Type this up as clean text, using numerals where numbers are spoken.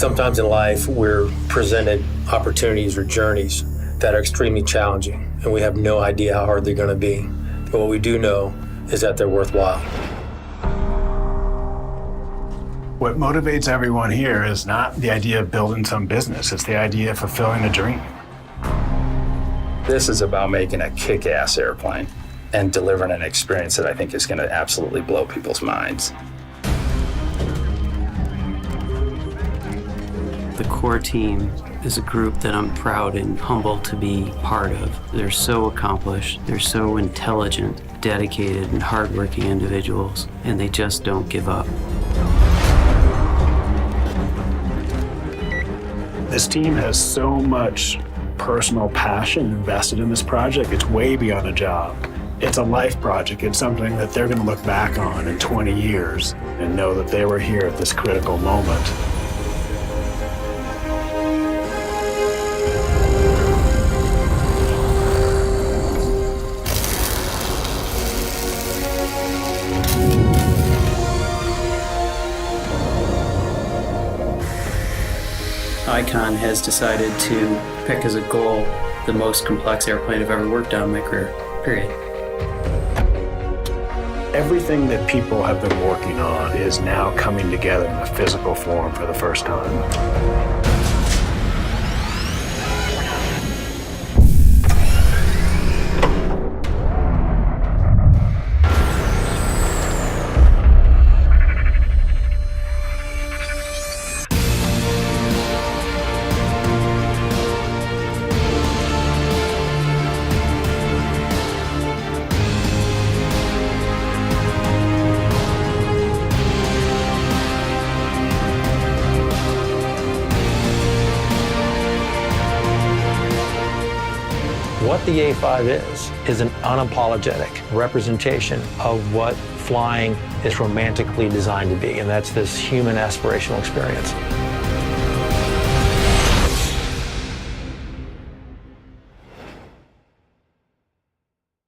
Sometimes in life, we're presented opportunities or journeys that are extremely challenging, and we have no idea how hard they're going to be. But what we do know is that they're worthwhile. What motivates everyone here is not the idea of building some business, it's the idea of fulfilling a dream. This is about making a kick-ass airplane and delivering an experience that I think is going to absolutely blow people's minds. The core team is a group that I'm proud and humbled to be part of. They're so accomplished, they're so intelligent, dedicated, and hardworking individuals, and they just don't give up. This team has so much personal passion invested in this project. It's way beyond a job. It's a life project. It's something that they're going to look back on in 20 years and know that they were here at this critical moment. Icon has decided to pick as a goal the most complex airplane I've ever worked on in my career, period. Everything that people have been working on is now coming together in a physical form for the first time. What the A5 is an unapologetic representation of what flying is romantically designed to be, and that's this human aspirational experience.